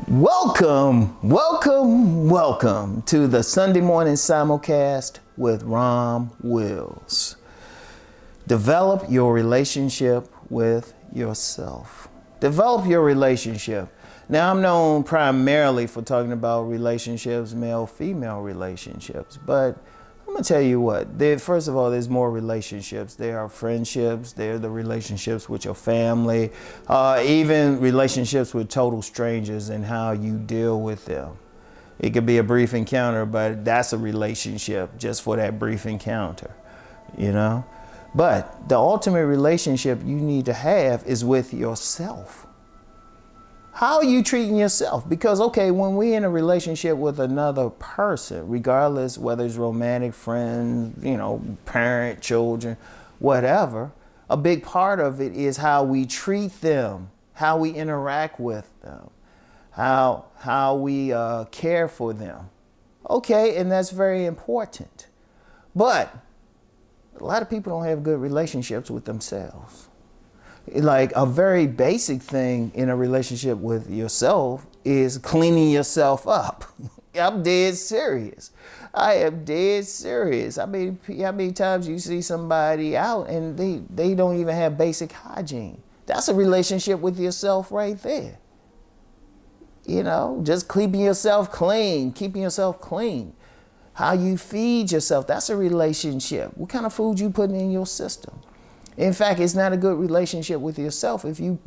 Welcome to the Sunday morning simulcast with Rom Wills. Develop your relationship with yourself. Develop your relationship. Now, I'm known primarily for talking about relationships, male-female relationships, but I'm gonna tell you what, first of all, there's more relationships. There are friendships, there are the relationships with your family, even relationships with total strangers and how you deal with them. It could be a brief encounter, but that's a relationship just for that brief encounter, you know? But the ultimate relationship you need to have is with yourself. How are you treating yourself? Because, okay, when we're in a relationship with another person, regardless whether it's romantic, friends, parent, children, whatever, a big part of it is how we treat them, how we interact with them, how we care for them. Okay, and that's very important. But a lot of people don't have good relationships with themselves. Like a very basic thing in a relationship with yourself is cleaning yourself up. I'm dead serious. I am dead serious. I mean, how many times you see somebody out and they don't even have basic hygiene? That's a relationship with yourself right there. Just keeping yourself clean, How you feed yourself, that's a relationship. What kind of food you putting in your system? In fact, it's not a good relationship with yourself if you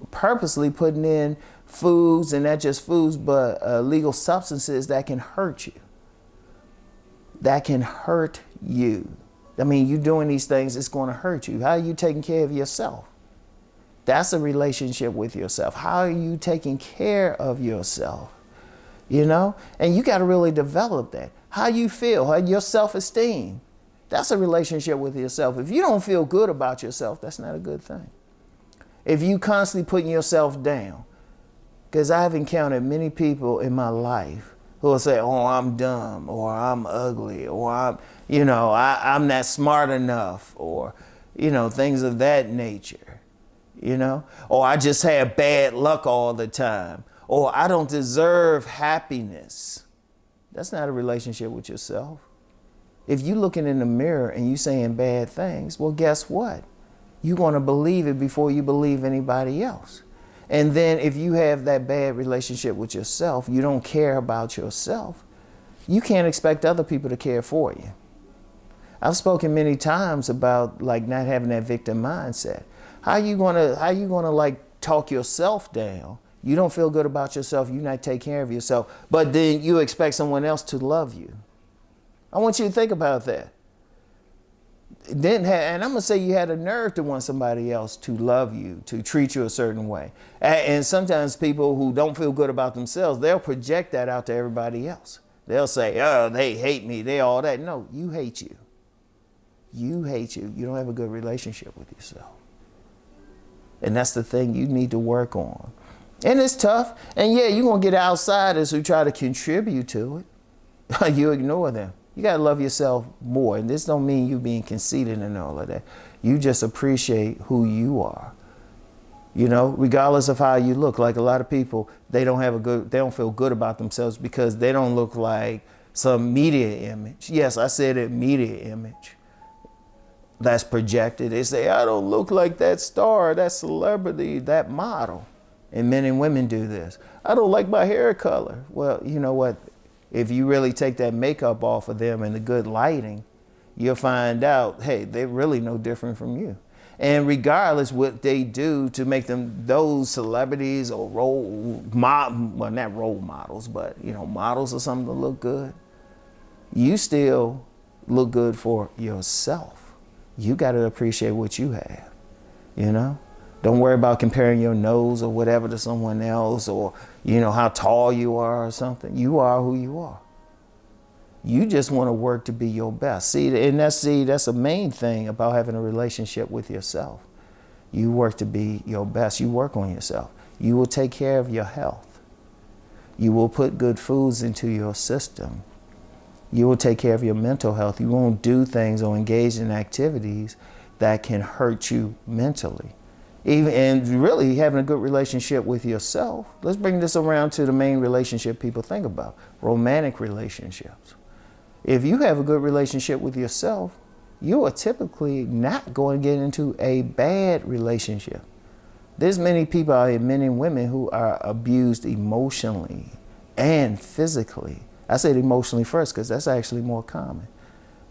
purposely putting in foods, and not just foods, but illegal substances that can hurt you. That can hurt you. I mean, you doing these things, it's going to hurt you. How are you taking care of yourself? That's a relationship with yourself. How are you taking care of yourself? And you got to really develop that. How you feel, your self-esteem. That's a relationship with yourself. If you don't feel good about yourself, that's not a good thing. If you constantly putting yourself down, because I've encountered many people in my life who will say, oh, I'm dumb, or I'm ugly, or I'm not smart enough, or, things of that nature, or I just have bad luck all the time, or I don't deserve happiness. That's not a relationship with yourself. If you looking in the mirror and you saying bad things, well, guess what? You're going to believe it before you believe anybody else. And then if you have that bad relationship with yourself, you don't care about yourself, you can't expect other people to care for you. I've spoken many times about not having that victim mindset. How you gonna talk yourself down? You don't feel good about yourself, you not take care of yourself, but then you expect someone else to love you. I want you to think about that. And I'm going to say you had a nerve to want somebody else to love you, to treat you a certain way. And sometimes people who don't feel good about themselves, they'll project that out to everybody else. They'll say, oh, they hate me, they all that. No, you hate you. You hate you. You don't have a good relationship with yourself. And that's the thing you need to work on. And it's tough. And yeah, you're going to get outsiders who try to contribute to it. You ignore them. You got to love yourself more. And this don't mean you being conceited and all of that. You just appreciate who you are. Regardless of how you look. Like a lot of people, they don't feel good about themselves because they don't look like some media image. Yes, I said it, media image. That's projected. They say, I don't look like that star, that celebrity, that model. And men and women do this. I don't like my hair color. Well, you know what? If you really take that makeup off of them and the good lighting, you'll find out, hey, they're really no different from you. And regardless what they do to make them those celebrities or not role models, but models or something to look good, you still look good for yourself. You got to appreciate what you have, Don't worry about comparing your nose or whatever to someone else, or, how tall you are or something. You are who you are. You just want to work to be your best. That's the main thing about having a relationship with yourself. You work to be your best. You work on yourself. You will take care of your health. You will put good foods into your system. You will take care of your mental health. You won't do things or engage in activities that can hurt you mentally. Even and really having a good relationship with yourself. Let's bring this around to the main relationship people think about, romantic relationships. If you have a good relationship with yourself, you are typically not going to get into a bad relationship. There's many people out here, men and women, who are abused emotionally and physically. I said emotionally first because that's actually more common,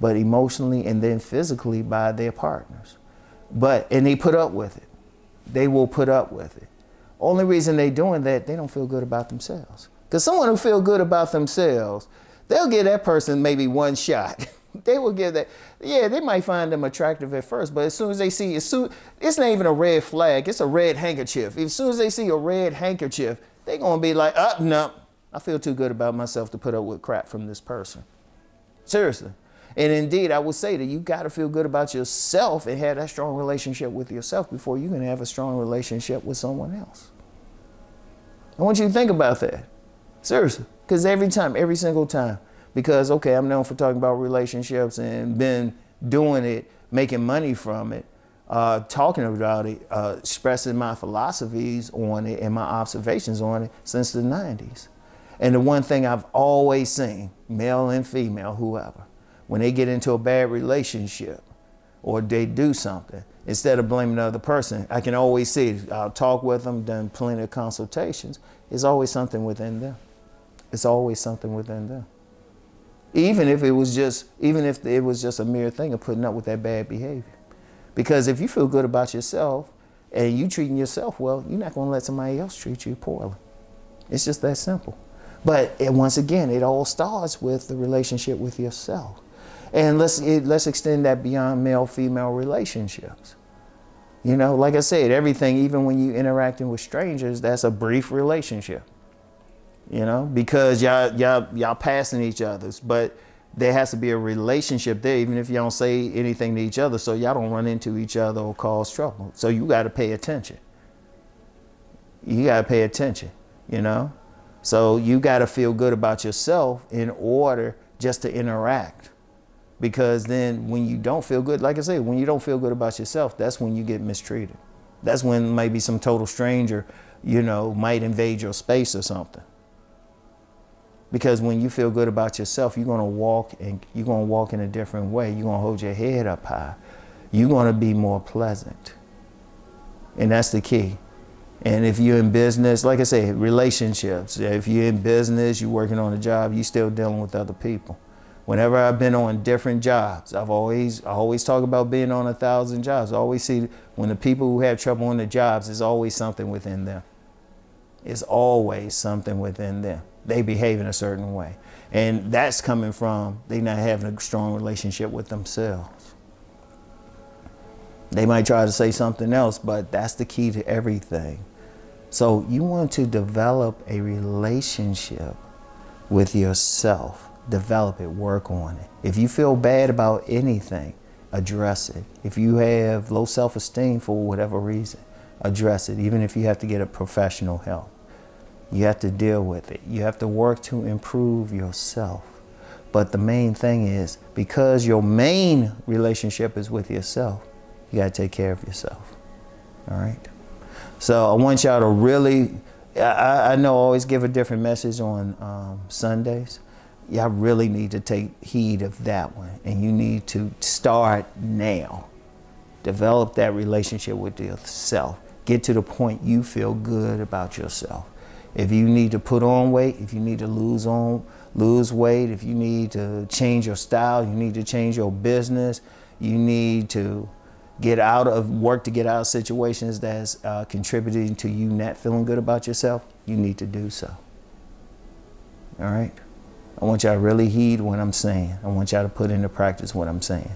but emotionally and then physically by their partners. And they put up with it. They will put up with it. Only reason they doing that, they don't feel good about themselves. Because someone who feel good about themselves, they'll give that person maybe one shot. They will give that. Yeah, they might find them attractive at first, but as soon as they see, it's not even a red flag, it's a red handkerchief. As soon as they see a red handkerchief, they're going to be like, no, I feel too good about myself to put up with crap from this person. Seriously. And indeed, I would say that you got to feel good about yourself and have that strong relationship with yourself before you can have a strong relationship with someone else. I want you to think about that. Seriously. Because every single time, because, okay, I'm known for talking about relationships and been doing it, making money from it, talking about it, expressing my philosophies on it and my observations on it since the 90s. And the one thing I've always seen, male and female, whoever, when they get into a bad relationship or they do something, instead of blaming the other person, I can always see, I'll talk with them, done plenty of consultations, it's always something within them. It's always something within them. Even if it was just a mere thing of putting up with that bad behavior. Because if you feel good about yourself and you treating yourself well, you're not going to let somebody else treat you poorly. It's just that simple. But once again, it all starts with the relationship with yourself. And let's extend that beyond male-female relationships. You know, like I said, everything, even when you interacting with strangers, that's a brief relationship. You know, because y'all passing each other's, but there has to be a relationship there, even if you don't say anything to each other, so y'all don't run into each other or cause trouble. So you got to pay attention. You got to pay attention, you know? So you got to feel good about yourself in order just to interact. Because then when you don't feel good, like I said, when you don't feel good about yourself, that's when you get mistreated. That's when maybe some total stranger, you know, might invade your space or something. Because when you feel good about yourself, you're going to walk in a different way. You're going to hold your head up high. You're going to be more pleasant. And that's the key. And if you're in business, like I said, relationships, if you're in business, you're working on a job, you're still dealing with other people. Whenever I've been on different jobs, I always talk about being on 1,000 jobs. I always see when the people who have trouble on the jobs, there's always something within them. It's always something within them. They behave in a certain way. And that's coming from they not having a strong relationship with themselves. They might try to say something else, but that's the key to everything. So you want to develop a relationship with yourself. Develop it, work on it. If you feel bad about anything, address it. If you have low self-esteem for whatever reason, address it, even if you have to get a professional help. You have to deal with it. You have to work to improve yourself. But the main thing is, because your main relationship is with yourself, you got to take care of yourself. All right? So I want y'all to really, I know I always give a different message on Sundays. Y'all really need to take heed of that one. And you need to start now. Develop that relationship with yourself. Get to the point you feel good about yourself. If you need to put on weight, if you need to lose weight, if you need to change your style, you need to change your business, you need to get out of situations that's contributing to you not feeling good about yourself, you need to do so. All right? I want y'all to really heed what I'm saying. I want y'all to put into practice what I'm saying.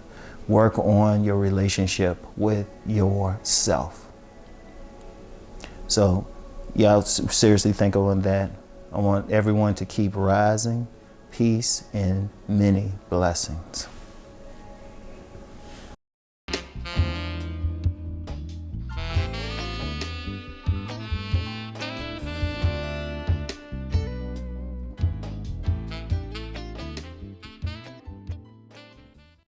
Work on your relationship with yourself. So, y'all seriously think on that. I want everyone to keep rising. Peace and many blessings.